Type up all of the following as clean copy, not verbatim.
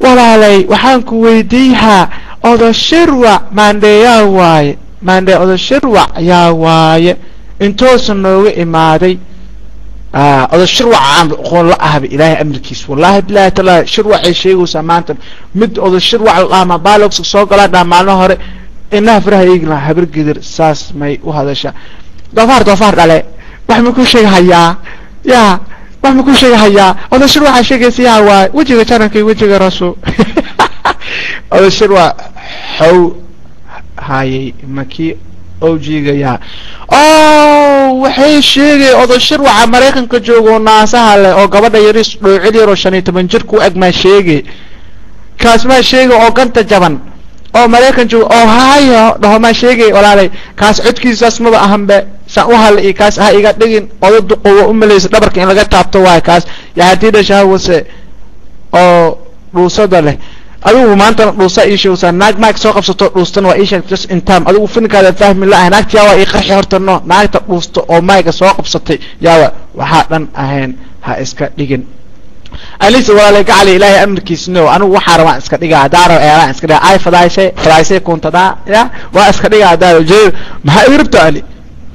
walaalay waxaan ku weydiiyaa odo shirwac maandhe yaa waaye maandhe odo shirwac yaa waaye intoosan nooga imaaday odo shirwac aan qoon la ahba ilaahay amarkiis wallahi billahi taala shirwac ay sheegaysaa maanta mid odo shirwac ama baalox soo galaa dhamaano hore inaa faraha eegna habar gidir saas may u hadasha doofaar dhale wax ma ku sheegayaa yaa wax ma ku sheegayaa odo shirwac sheegaysaa waa wajiga jarankay wajiga rasuul odo shirwac xaw hayay maki awjigaya waxay sheegay odo shirwac Mareykanka joogo naasaha leh oo gabadha yaris dhoocil yar oo 15 jir ku ag ma sheegay kaas ma sheegay oo ganta jaban oo Mareykan joogo oo hayo dhaho ma sheegay walaalay kaas codkiisaas ma ahanba sa u hal kaas ha iga dhigin odo duqow u maleeyay dhabarka in laga taabto waa kaas yaa hadii dhashaa wase oo dhuusada leh adigu maanta dhuusa ii sheegaysaa naag maag soo qabsato dhuustan waa ii sheegtay just in time adigu finkaada fahmi la naagta waa ii qarxi horta no naagta dhuusto oo maaga soo qabsatay yaa waxa dhan ahayn ha iska dhigin alisa walaalay gacali ilaahay amarkiisno anigu waxa rabaan iska dhigaa daaro eeraan iska dhigaa ay fadaysay kuntada ya waa iska dhigaa daaro jeer ma iribta ali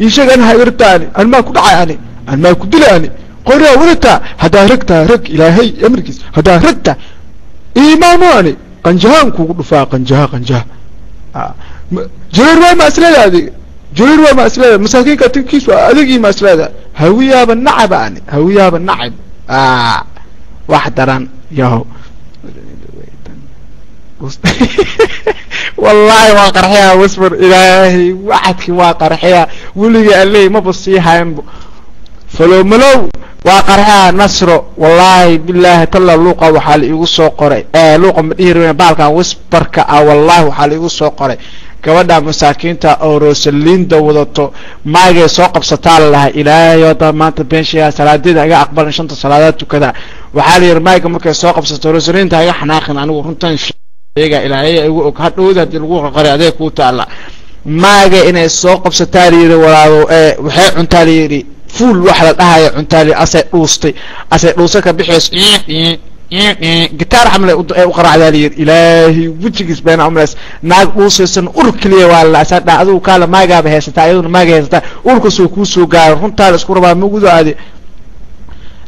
ii sheegan ha iribta ali alma ku dhacay ali alma ku dilay ali qoraa warta hada ragta rag ilaahay amarkiis hada ragta إيمانه قنجهان كوكو دفاع قنجها جرير ما أسلادة هذه جرير ما أسلادة مساكين كتنكيس وأذيكي ما أسلادة هوية بالنعب يعني هوية بالنعب واحد دران ياهو والله واقر حيا واصبر إلهي واحد واقر حيا ولي قال لي ما بصيها ينبو فلو ملو وقرها نصر والله بالله تلا لوقا وحال igu soo qoray looqa madhiirina baalkan whisperka والله وحال igu soo qoray gabadha masaakiinta oo roosaliinda wadato maagay soo qabsataa laha ilaahay wada maanta beenshiya salaadida iga aqbalan shanta salaadaad tukada waxa la yiri maayga markay soo qabsato roosaliinta iga xanaaqin anigu runtan sheega ilaahay igu og hadhowda lagu qoray adeeg ku taala maaga inay soo qabsataa yiri walaalo waxay cuntaa yiri فول واحد هاي عنتالي أسي دوستي كبيحيس جيتار حمله وقرع ذالي إلهي وجهك بين عمرس ناق دوستي أركلي ولا أسد أذو كلا ما جاب هستا أيضا ما جاب هستا أركسو كوسو جار عنتالي سكوربا موجود هذه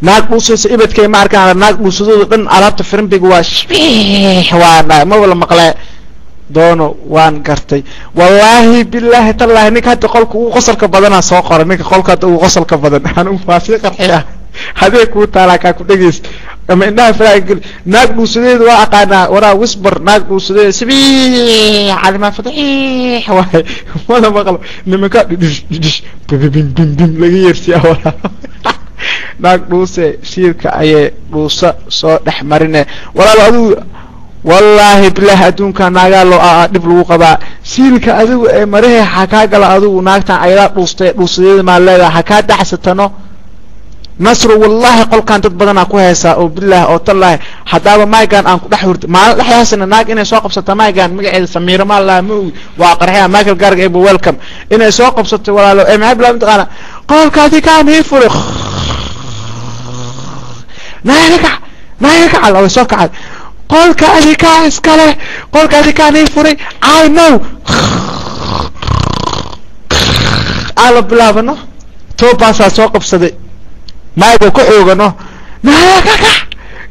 ناق دوستي إبد كي ماركان ناق دوستي دن عرفت فرم بيجواش وانا ما ولا مقلة دونو وان قرتي والله بالله تالله نيك هاد قولك وغسل كبدنا سو قره نيك قولك وغسل كبدن انا فاسي قرحيا هذيك و تالا كا كدغيس اما انها فراغ ناق دوسديد وا اقانا ورا وسبر ناق دوسديد سبي على ما فتح واي ولا بقل نمكا دش بيم لغي يرسي ولا ناق دوسه شيركا اي دوسا سو دخمرينه ولا ادو والله بالله أدونك ناقالو دب لو قبا سيلك أدو مريه حكا قال أدو ناقتان أيضا دوستيد ما لها حكا دحستانو نصر والله قل كان تتبضنا كوهيسا أو بالله أو تالله حتى ما يكان أنكو دحورت ما لحياسنا ناق إنه سوق بسطة ما يكان مقعد سمير ما الله مو واقرحيها مايكل قارق إبو ويلكم إنه سوق بسطة ولا لو معي بلا متقانا قول كاتي كان هيفوري نايكا على الله سوق عاد قولك أذيكا إسكاله قولك أذيكا نيفوري I know على بلابنا تو باسا سوق بصدي ما يبقى كحوغنو نايا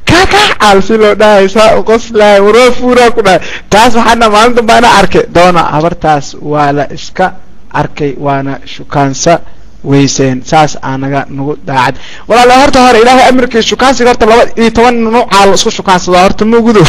كاكا عالسيلو داي ساو قصلا ورفورا كنا تاس وحنا مالنتم بانا أركي دونا عبر تاس والا إسكا أركي وانا شكانسا ويسين ساس أنا نقول داعد ولا لا هرت هر إلهي أمريكا شو كان سيرت الله يتوان نوع على سو شو كان صدارت موجوده